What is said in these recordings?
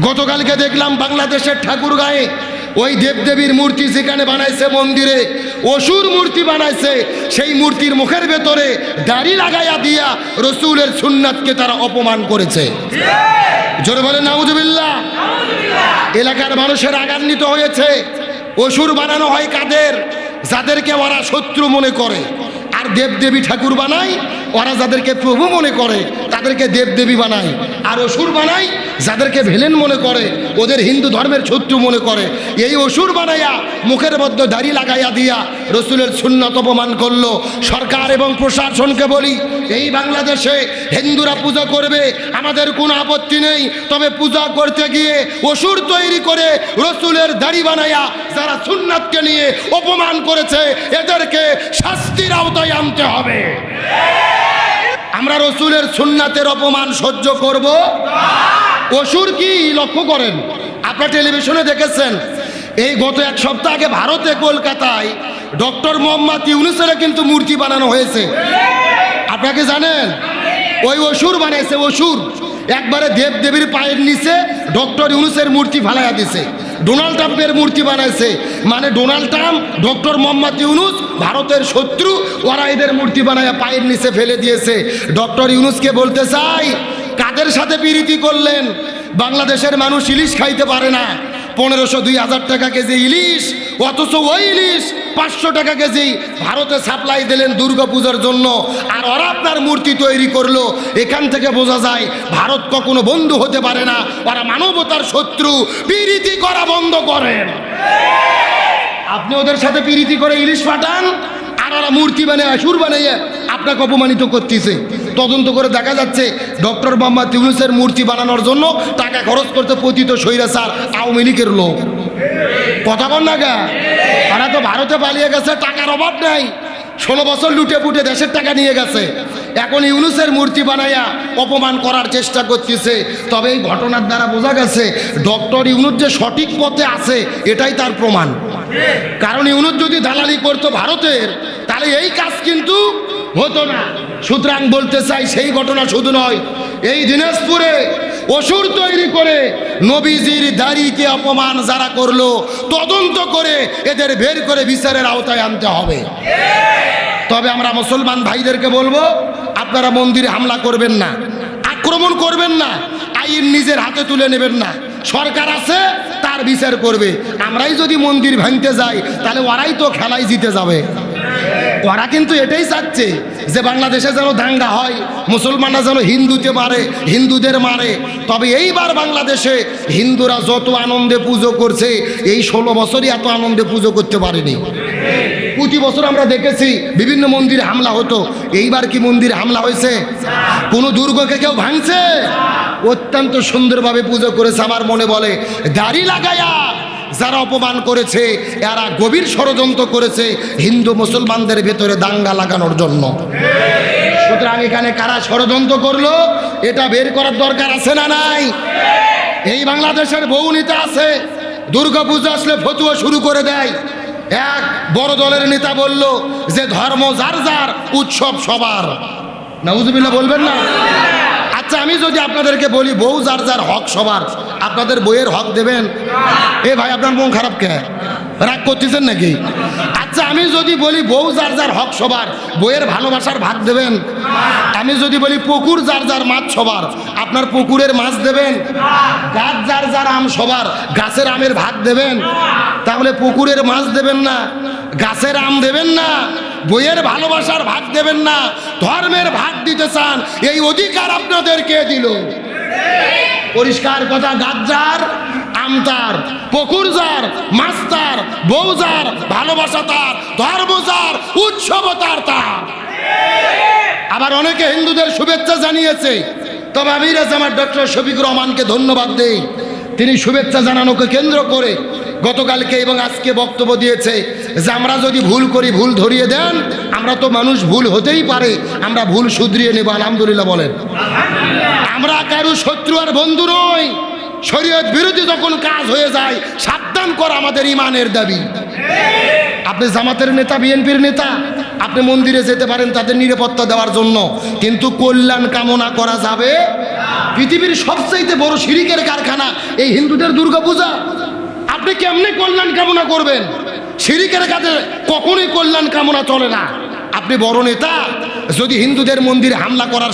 গতকালকে দেখলাম বাংলাদেশের ঠাকুরগাঁয়ে ওই দেবদেবীর মূর্তি যেখানে বানাইছে মন্দিরে অসুর মূর্তি বানাইছে, সেই মূর্তির মুখের ভেতরে দাড়ি লাগাইয়া দিয়া রসুলের সুন্নাতকে তারা অপমান করেছে। জোরে বলেন নাউজুবিল্লাহ। এলাকার মানুষের রাগান্বিত হয়েছে। অসুর বানানো হয় কাদের? যাদেরকে ওরা শত্রু মনে করে। আর দেবদেবী ঠাকুর বানায় ওরা যাদেরকে প্রভু মনে করে তাদেরকে দেবদেবী বানায়। আর অসুর বানায় যাদেরকে ভিলেন মনে করে, ওদের হিন্দু ধর্মের শত্রু মনে করে। এই অসুর বানাইয়া মুখের মধ্যে দাড়ি লাগাইয়া দিয়া রসুলের সুন্নাত অপমান করলো। সরকার এবং প্রশাসনকে বলি, এই বাংলাদেশে হিন্দুরা পূজা করবে, আমাদের কোনো আপত্তি নেই, তবে পূজা করতে গিয়ে অসুর তৈরি করে রসুলের দাড়ি বানাইয়া যারা সুন্নাতকে নিয়ে অপমান করেছে এদেরকে শাস্তির আওতায় আনতে হবে। আমরা রসুলের সুন্নাতের অপমান সহ্য করব। অসুর কি লক্ষ্য করেন? আপনারা টেলিভিশনে দেখেছেন, এই গত এক সপ্তাহ আগে ভারতে কলকাতায় ডক্টর মোহাম্মদ ইউনূসের কিন্তু মূর্তি বানানো হয়েছে। আপনাকে জানেন? ওই অসুর বানাইছে। অসুর একবারে দেবদেবীর পায়ের নিচে ডক্টর ইউনূসের মূর্তি ফালাইয়া দিছে। ডোনাল্ড ট্রাম্পের মূর্তি বানাইছে, মানে Donald Trump doctor Mohammad Yunus ভারতের শত্রু, ওরা এদের মূর্তি বানাইয়া পায়ের নিচে ফেলে দিয়েছে। ডক্টর ইউনূসকে বলতে চাই, কাদের সাথে প্রীতি করলেন? বাংলাদেশের মানুষ ইলিশ খাইতে পারে না, 1500-2000 টাকা কেজি ইলিশ, অথচ ওই ইলিশ 500 টাকা কেজি ভারতে সাপ্লাই দিলেন দুর্গাপূজার জন্য। আর ওরা আপনার মূর্তি তৈরি করলো। এখান থেকে বোঝা যায় ভারত কখনো বন্ধু হতে পারে না, ওরা মানবতার শত্রু। প্রীতি করা বন্ধ করেন। আপনি ওদের সাথে প্রীতি করে ইলিশ পাঠান, আর ওরা মূর্তি বানিয়ে আসুর বানিয়ে আপনাকে অপমানিত করতেছে। তদন্ত করে দেখা যাচ্ছে ডক্টর মোহাম্মদ ইউনূসের মূর্তি বানানোর জন্য টাকা খরচ করতে পতিত স্বৈরাচার আওয়ামী লীগের লোক। কথা বল না গা? ওরা তো ভারতে পালিয়ে গেছে, টাকার অভাব নাই, 16 বছর লুটে পুটে দেশের টাকা নিয়ে গেছে। এখন ইউনূসের মূর্তি বানাইয়া অপমান করার চেষ্টা করতেছে। তবে এই ঘটনার দ্বারা বোঝা গেছে ডক্টর ইউনূস যে সঠিক পথে আছে এটাই তার প্রমাণ। কারণ ইউনূস যদি দালালি করতো ভারতের, তাহলে এই কাজ কিন্তু হতো না। সুতরাং বলতে চাই, সেই ঘটনা শুধু নয়, এই দিনাজপুরে অসুর তৈরি করে নবীজির দাড়িকে অপমান যারা করলো, তদন্ত করে এদের বের করে বিচারের আওতায় আনতে হবে। তবে আমরা মুসলমান ভাইদেরকে বলবো, আপনারা মন্দিরে হামলা করবেন না, আক্রমণ করবেন না, আইন নিজের হাতে তুলে নেবেন না। সরকার আছে, তার বিচার করবে। আমরাই যদি মন্দির ভাঙতে যাই তাহলে ওরাই তো খেলায় জিতে যাবে। ওরা কিন্তু এটাই চাচ্ছে যে বাংলাদেশে যেন দাঙ্গা হয়, মুসলমানরা যেন হিন্দুদের মারে। তবে এইবার বাংলাদেশে হিন্দুরা যত আনন্দে পুজো করছে, এই 16 বছরই এত আনন্দে পুজো করতে পারেনি। প্রতি বছর আমরা দেখেছি বিভিন্ন মন্দিরে হামলা হতো, এইবার কি মন্দিরে হামলা হয়েছে? কোনো দুর্গকে কেউ ভাঙছে? অত্যন্ত সুন্দরভাবে পুজো করেছে। আমার মনে বলে, দাড়ি লাগায়া যারা অপমান করেছে এরা গভীর ষড়যন্ত্র করেছে হিন্দু মুসলমানদের ভেতরে দাঙ্গা লাগানোর জন্য। সুতরাং এখানে কারা ষড়যন্ত্র করলো এটা বের করার দরকার আছে না নাই? এই বাংলাদেশের বহু নেতা আছে, দুর্গা পূজা আসলে ফতুয়া শুরু করে দেয়। এক বড় দলের নেতা বলল যে ধর্ম যার যার, উৎসব সবার। নাউজুবিল্লাহ বলবেন না? আচ্ছা, আমি যদি আপনাদেরকে বলি বউ যার যার, হক সবার, আপনাদের বইয়ের হক দেবেন? এ ভাই, আপনার মন খারাপ কে? রাগ করতেছেন নাকি? আচ্ছা, আমি যদি বলি বউ যার যার, হক সবার, বইয়ের ভালোবাসার ভাগ দেবেন? আমি যদি বলি পুকুর যার যার, মাছ সবার, আপনার পুকুরের মাছ দেবেন? গাছ যার যার, আম সবার, গাছের আমের ভাগ দেবেন? তাহলে পুকুরের মাছ দেবেন না, গাছের আম দেবেন না, বইয়ের ভালোবাসার ভাগ দেবেন না, ধর্মের ভাগ দিতে চান, এই অধিকার আপনাদেরকে দিল। পরিষ্কার কথা, গাছ যার, আম তার, পুকুর যার, মাছ তার, বউ যার, ভালোবাসা তার, ধর্ম যার, উৎসব তার। আবার অনেকে হিন্দুদের শুভেচ্ছা জানিয়েছে। তবে আমি আমার ডক্টর শফিকুর রহমানকে ধন্যবাদ দেই, তিনি শুভেচ্ছা জানানোকে কেন্দ্র করে গতকালকে এবং আজকে বক্তব্য দিয়েছে যে আমরা যদি ভুল করি ভুল ধরিয়ে দেন। আমরা তো মানুষ, ভুল হতেই পারে, আমরা ভুল শুধরিয়ে নেব। আলহামদুলিল্লাহ বলেন। আমরা কারো শত্রু আর বন্ধু নই। শরীয়ত বিরোধী যখন কাজ হয়ে যায়, সাবধান করা আমাদের ইমানের দাবি। আপনি জামাতের নেতা, বিএনপির নেতা, আপনি মন্দিরে যেতে পারেন তাদের নিরাপত্তা দেওয়ার জন্য, কিন্তু কল্যাণ কামনা করা যাবে পৃথিবীর সবচাইতে বড় শিরিকের কারখানা এই হিন্দুদের দুর্গাপূজা। আপনি কেমনে কল্যাণ কামনা করবেন? শিরিকের কাজে কখনোই কল্যাণ কামনা চলে না। আপনি বড় নেতা, যদি হিন্দুদের মন্দিরে হামলা করার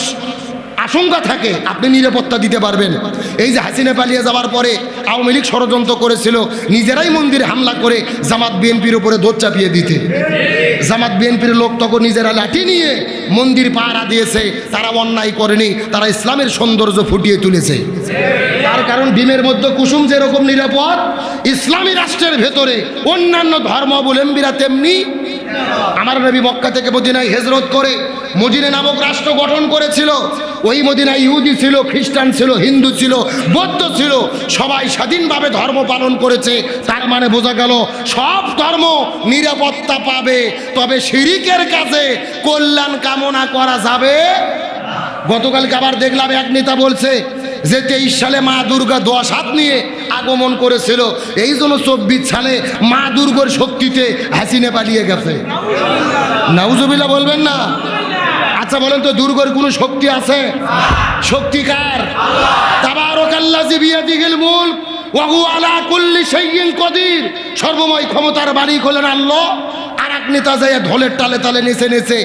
আশঙ্কা থাকে আপনি নিরাপত্তা দিতে পারবেন। এই যে হাসিনা পালিয়ে যাওয়ার পরে আওয়ামী লীগ ষড়যন্ত্র করেছিল নিজেরাই মন্দিরে হামলা করে জামাত বিএনপির উপরে দোষ চাপিয়ে দিতে। জামাত বিএনপির লোক তখন নিজেরা লাঠি নিয়ে মন্দির পাহারা দিয়েছে। তারা অন্যায় করেনি, তারা ইসলামের সৌন্দর্য ফুটিয়ে তুলেছে। তার কারণ ডিমের মধ্যে কুসুম যেরকম নিরাপদ, ইসলামী রাষ্ট্রের ভেতরে অন্যান্য ধর্মাবলম্বীরা তেমনি। আমার নবী মক্কা থেকে মদিনায় হিজরত করে মদিনা নামক রাষ্ট্র গঠন করেছিল। ওই মদিনায় ইহুদি ছিল, খ্রিস্টান ছিল, হিন্দু ছিল, বৌদ্ধ ছিল, সবাই স্বাধীনভাবে ধর্ম পালন করেছে। তার মানে বোঝা গেল সব ধর্ম নিরাপত্তা পাবে, তবে শিরিকের কাজে কল্যাণ কামনা করা যাবে। গতকালকে আবার দেখলাম এক নেতা বলছে যে 23 সালে মা দুর্গা 10 হাত নিয়ে আগমন করেছিল, এই জন্য 24 সালে মা দুর্গার শক্তিতে হাসিনা পালিয়ে গেছে। নাউজুবিল্লাহ বলবেন না? আচ্ছা বলেন তো, দুর্গার কোনো শক্তি আছে? শক্তি কার? তাবারাকাল্লাযী বিয়াদিহিল মুলক ওয়া হুয়া আলা কুল্লি শাইইন কদির। সর্বময় ক্ষমতার মালিক হলেন আল্লাহ। আর এক নেতা যাইয়া ঢোলের তালে তালে নেচে নেচে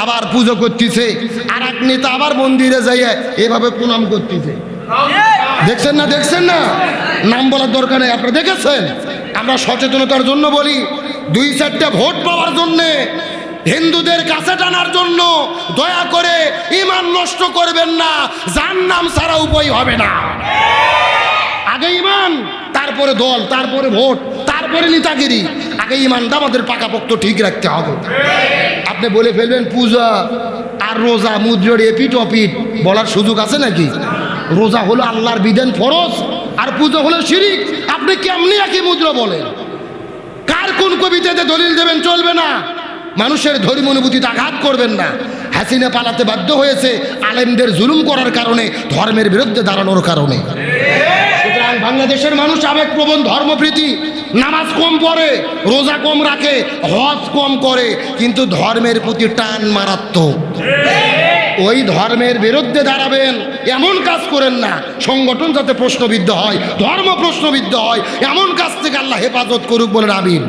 আবার পুজো করতেছে, আর এক নেতা আবার মন্দিরে যাইয়া এভাবে প্রণাম করতেছে। দেখছেন না? দেখছেন না? নাম বলার দরকার নেই, আপনারা দেখেছেন। আমরা সচেতনতার জন্য বলি, 2-4টা ভোট পাওয়ার জন্যে, হিন্দুদের কাছে টানার জন্য দয়া করে ঈমান নষ্ট করবেন না। জাহান্নাম ছাড়া উপায় হবে না। আগে ঈমান, তারপরে দল, তারপরে ভোট, তারপরে নেতাগিরি। আগে ঈমানটা আমাদের পাকাপোক্ত ঠিক রাখতে হবে। আপনি বলে ফেলবেন পূজা আর রোজা মুদ্রার এপিট অপিট, বলার সুযোগ আছে নাকি? রোজা হলো আল্লাহর বিধান ফরজ, আর পূজা হলো শিরিক। আপনি কেমনি একই মুদ্রা বলেন? কার কোন কবিতাতে দলিল দেবেন? চলবে না। মানুষের ধর্মীয় অনুভূতিতে আঘাত করবেন না। হাসিনা পালাতে বাধ্য হয়েছে আলেমদের জুলুম করার কারণে, ধর্মের বিরুদ্ধে দাঁড়ানোর কারণে। সুতরাং বাংলাদেশের মানুষ আবেগপ্রবণ, ধর্মপ্রীতি, নামাজ কম পড়ে, রোজা কম রাখে, হজ কম করে, কিন্তু ধর্মের প্রতি টান মারাত্মক। ওই ধর্মের বিরুদ্ধে দাঁড়াবেন, এমন কাজ করেন না সংগঠন যাতে প্রশ্নবিদ্ধ হয়, ধর্ম প্রশ্নবিদ্ধ হয়, এমন কাজ থেকে আল্লাহ হেফাজত করুক বলেন আমিন।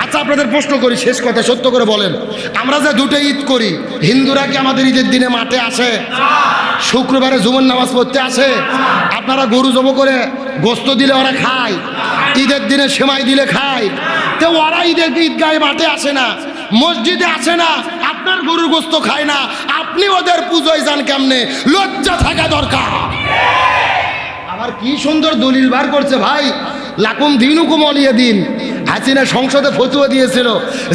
আচ্ছা আপনাদের প্রশ্ন করি, শেষ কথা সত্য করে বলেন, আমরা যে দুটো ঈদ করি, হিন্দুরা কি আমাদের ঈদের দিনে মাঠে আসে? শুক্রবারে জুমার নামাজ পড়তে আসে? আপনারা গরু জব করে গোস্ত দিলে ওরা খায়, ঈদের দিনে সেমাই দিলে খায়, তো ওরা ঈদগাহে মাঠে আসে না, মসজিদে আসে না, আপনার গরুর গোস্ত খায় না, আপনি ওদের পুজোয় যান কেমনে? লজ্জা থাকা দরকার। আবার কি সুন্দর দলিল বার করছে ভাই, লাকুম দিনুকুম ওয়ালিয়া দিন। হাসিনা সংসদে ফতোয়া দিয়েছিল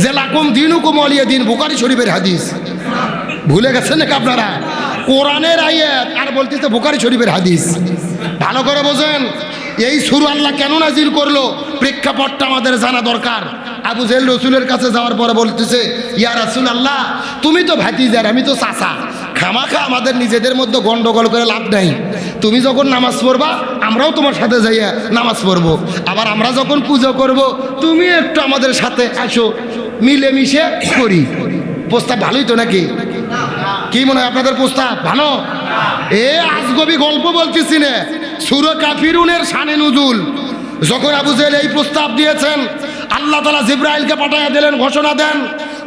যে লাকুম দিনুকুম ওয়ালিয়া দিন, বুখারী শরীফের হাদিস। ভুলে গেছেন নাকি আপনারা? কোরআনের আয়াত আর বলতেছে বুখারী শরীফের হাদিস। ভালো করে বোঝেন, এই সূরা আল্লাহ কেন নাজিল করলো, প্রেক্ষাপটটা আমাদের জানা দরকার। আবু জেহেল রসুলের কাছে যাওয়ার পরে বলতেছে, ইয়া রাসূলুল্লাহ, তুমি তো ভাতিজার, আমি তো চাচা, খামাখা আমাদের নিজেদের মধ্যে গন্ডগোল করে লাভ নাই। তুমি যখন নামাজ পড়বা আমরাও তোমার সাথে যাইয়া নামাজ পড়বো, আবার আমরা যখন পুজো করব তুমি একটু আমাদের সাথে আসো, মিলেমিশে করি। প্রস্তাব ভালোই তো নাকি? কি মনে হয় আপনাদের প্রস্তাব ভালো? আজগবি গল্প বলতেছি না, সূরা কাফিরুনের শানে নুজুল। যখন আবু জেহেল এই প্রস্তাব দিয়েছেন, আল্লাহ তাআলা জিবরাইলকে পাঠাইয়া দিলেন, ঘোষণা দেন,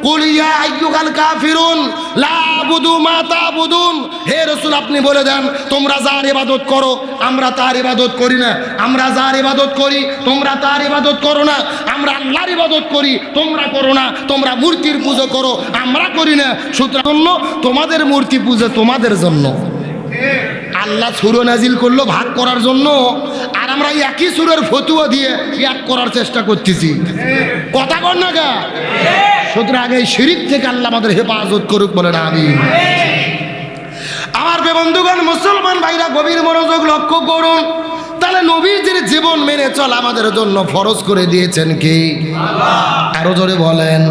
কুল ইয়া আইয়ুহাল কাফিরুন লা আবুদু মা তা'বুদুন। হে রাসূল, আপনি বলে দেন তোমরা যার ইবাদত করো আমরা তার ইবাদত করি না, আমরা যার ইবাদত করি তোমরা তার ইবাদত করো না, আমরা আল্লাহর ইবাদত করি তোমরা করো না, তোমরা মূর্তির পূজা করো আমরা করি না। সুতরাং তোমাদের মূর্তি পূজা তোমাদের জন্য। আল্লাহ সূরা নাজিল করলো ভাগ করার জন্য, আর আমরা একই সূরার ফতোয়া দিয়ে এক করার চেষ্টা করতেছি। কথা বল না গা? সুতরাং এই শিরিক থেকে আল্লাহ আমাদের হেফাজত করুক বলেন আমিন। আমার বন্ধুগণ, মুসলমান ভাইরা গভীর মনোযোগ লক্ষ্য করুন। তাহলে নবীজির জীবন মেনে চলা আমাদের জন্য ফরজ করে দিয়েছেন কি? আরো জোরে বলেন।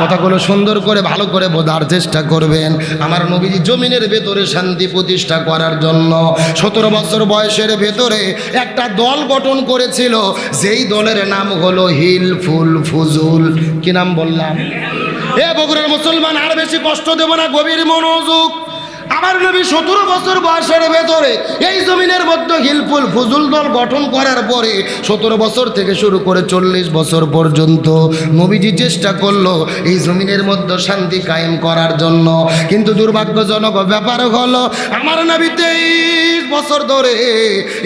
কথাগুলো সুন্দর করে ভালো করে বোঝার চেষ্টা করবেন। আমার নবীজি জমিনের ভেতরে শান্তি প্রতিষ্ঠা করার জন্য 17 বছর বয়সের ভেতরে একটা দল গঠন করেছিল, যেই দলের নাম হলো হিলফুল ফুজুল। কি নাম বললাম? বগুড়ার মুসলমান, আর বেশি কষ্ট দেব না, গভীর মনোযোগ। আমার নবী 17 বছর বয়সের ভেতরে এই জমিনের মধ্যে হিলফুল ফুজুল দল গঠন করার পরে 17 বছর থেকে শুরু করে 40 বছর পর্যন্ত নবীজি চেষ্টা করলো এই জমিনের মধ্যে শান্তি কায়েম করার জন্য। কিন্তু দুর্ভাগ্যজনক ব্যাপার হলো আমার নবী 23 বছর ধরে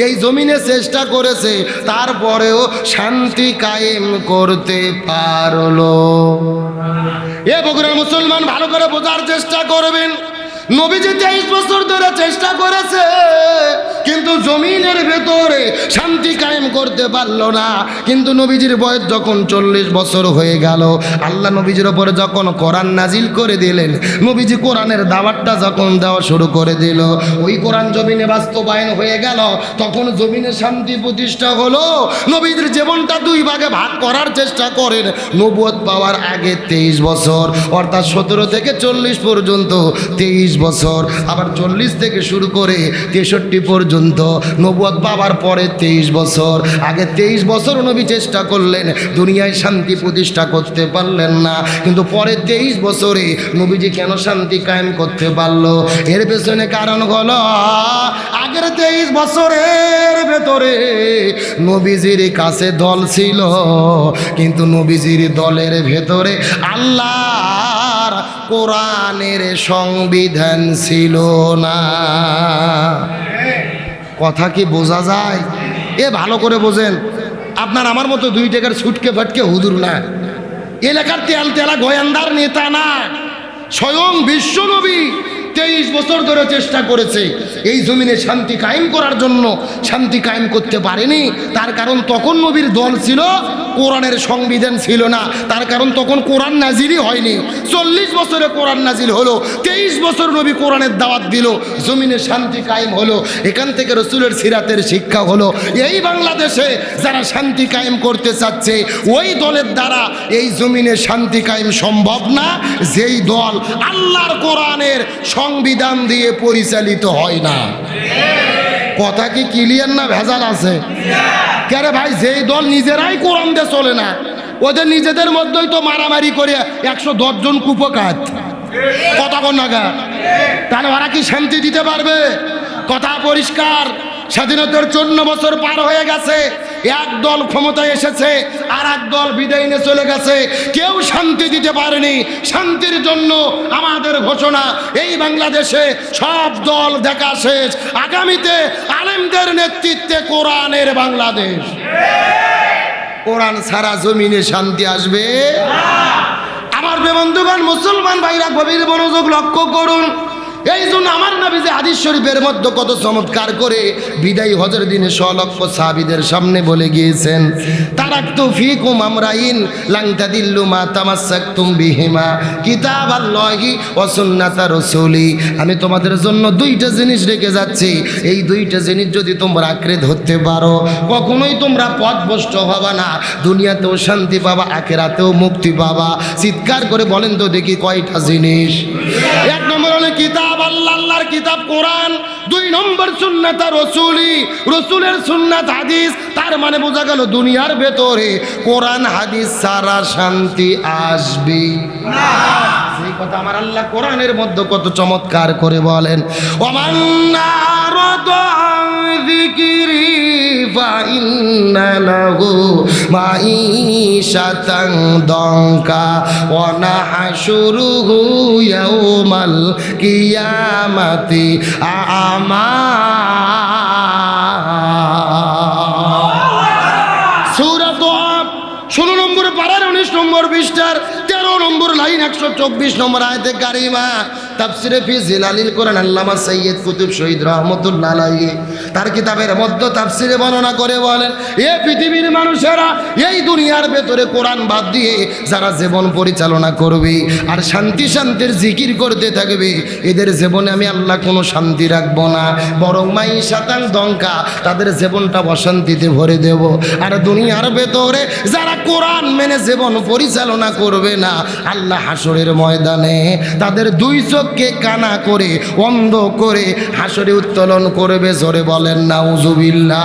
এই জমিনে চেষ্টা করেছে, তারপরেও শান্তি কায়েম করতে পারলো। এ বগুড়ার মুসলমান ভালো করে বোঝার চেষ্টা করবেন, নবীজি 23 বছর ধরে চেষ্টা করেছে কিন্তু জমিনের ভেতরে শান্তি কায়েম করতে পারলো না। কিন্তু নবীজির বয়স যখন 40 বছর হয়ে গেল, আল্লাহ নবীজির উপরে যখন কোরআন নাজিল করে দিলেন, নবীজি কোরআনের দাওয়াতটা যখন দেওয়া শুরু করে দিল, ওই কোরআন জমিনে বাস্তবায়ন হয়ে গেল, তখন জমিনে শান্তি প্রতিষ্ঠা হলো। নবীজির জীবনটা দুই ভাগে ভাগ করার চেষ্টা করেন। নবুয়ত পাওয়ার আগে 23 বছর, অর্থাৎ 17 থেকে 40 পর্যন্ত 23 বছর, আবার 40 থেকে শুরু করে 63 পর্যন্ত নবুয়ত পাওয়ার পরে 23 বছর। আগে 23 বছর নবী চেষ্টা করলেন, দুনিয়ায় শান্তি প্রতিষ্ঠা করতে পারলেন না, কিন্তু পরে 23 বছরে নবীজি কেন শান্তি কায়েম করতে পারলো? এর পেছনে কারণ হলো আগের 23 বছরের ভেতরে নবীজির কাছে দল ছিল, কিন্তু নবীজির দলের ভেতরে আল্লাহর কোরআনের সংবিধান ছিল না। কথা কি বোঝা যায়? এ ভালো করে বোঝেন, আপনার আমার মতো 2 টাকার ছুটকে ফাটকে হুজুর না, এলাকার তেল তেলা গোয়েন্দার নেতা না, স্বয়ং বিশ্ব নবী 23 বছর ধরে চেষ্টা করেছে এই জমিনে শান্তি কায়েম করার জন্য, শান্তি কায়েম করতে পারেনি। তার কারণ তখন নবীর দল ছিল, কোরআনের সংবিধান ছিল না। তার কারণ তখন কোরআন নাজিলই হয়নি। 40 বছরে কোরআন নাজিল হলো, 23 বছর নবী কোরআনের দাওয়াত দিল, জমিনে শান্তি কায়েম হলো। এখান থেকে রসুলের সিরাতের শিক্ষা হলো, এই বাংলাদেশে যারা শান্তি কায়েম করতে চাচ্ছে ওই দলের দ্বারা এই জমিনে শান্তি কায়েম সম্ভব না, যেই দল আল্লাহর কোরআনের সংবিধান দিয়ে পরিচালিত হয় না। কথা কি ক্লিয়ার না ভেজাল আছে? কেরে ভাই, যেই দল নিজেরাই কোরআন দিয়ে চলে না, ওদের নিজেদের মধ্যেই তো মারামারি করে 110 জন কুপকাত। কথা কোন নাগা? তাহলে ওরা কি শান্তি দিতে পারবে? কথা পরিষ্কার। স্বাধীনতার 54 বছর পার হয়ে গেছে, এক দল ক্ষমতায় এসেছে, আর এক দল বিদায় নিয়ে চলে গেছে, কেউ শান্তি দিতে পারেনি। শান্তির জন্য আমাদের ঘোষণা, এই বাংলাদেশে সব দল দেখা শেষ, আগামীতে আলেমদের নেতৃত্বে কোরআনের বাংলাদেশ। কোরআন ছাড়া জমিনে শান্তি আসবে? আমার বন্ধুগণ, মুসলমান ভাইরা গভীর মনোযোগ লক্ষ্য করুন। এই জন্য আমার নবী যে হাদিস শরীফের মধ্যে কত চমৎকার করে বিদায়ী হজের দিনে 100 লক্ষ সাহাবীদের সামনে বলে গিয়েছেন, তারাকতু ফীকুম আমরাইন লান তাদিল্লু মা তামাসসাকতুম বিহিমা কিতাবাল্লাহি ওয়া সুন্নাতা রাসূলি। আমি তোমাদের জন্য 2টা জিনিস রেখে যাচ্ছি, এই 2টা জিনিস যদি তোমরা আঁকড়ে ধরতে পারো, কখনোই তোমরা পথভ্রষ্ট হবে না, দুনিয়াতেও শান্তি পাবা, আখিরাতেও মুক্তি পাবা। চিৎকার করে বলেন তো দেখি কয়টা জিনিস? 1 নম্বর হলো কিতাব আল্লাহ, আল্লাহর কিতাব কোরআন। 2 নম্বর সুন্নাত রাসূলি, রাসূলের সুন্নাত হাদিস। তার মানে বোঝা গেল দুনিয়ার ভেতরে কোরআন হাদিস ছাড়া শান্তি আসবে না। সেই কথা আমার আল্লাহ কোরআনের মধ্যে কত চমৎকার করে বলেন, ওমান নারাদা যিকরি ফা ইন্না লাহু মাঈশাতান দঙ্কা ওয়া নাহশুরুহু ইয়াউমাল কিয়ামাতি আমা। সূরা দোয়া 16 নম্বর পারার 19 নম্বর পৃষ্ঠার 13 নম্বর লাইন 124 নম্বর আয়াতে কারিমা। তাফসিরে ফি জিলালিল কোরআন আল্লামা সৈয়দ কুতুব শহীদ রাহমাতুল্লাহ আলাইহি তার কিতাবের মধ্যে তাফসিরে বর্ণনা করে বলেন, এ পৃথিবীর মানুষেরা এই দুনিয়ার ভেতরে কোরআন বাদ দিয়ে যারা জীবন পরিচালনা করবে আর শান্তির জিকির করতে থাকবে, এদের জীবনে আমি আল্লাহ কোনো শান্তি রাখবো না, বরং মাঈশাতান দঙ্কা, তাদের জীবনটা অশান্তিতে ভরে দেব। আর দুনিয়ার ভেতরে যারা কোরআন মেনে জীবন পরিচালনা করবে না, আল্লাহ হাসরের ময়দানে তাদের 2 চোখকে কানা করে অন্ধ করে হাসরে উত্তোলন করবে। জোরে বলেন নাউজুবিল্লাহ।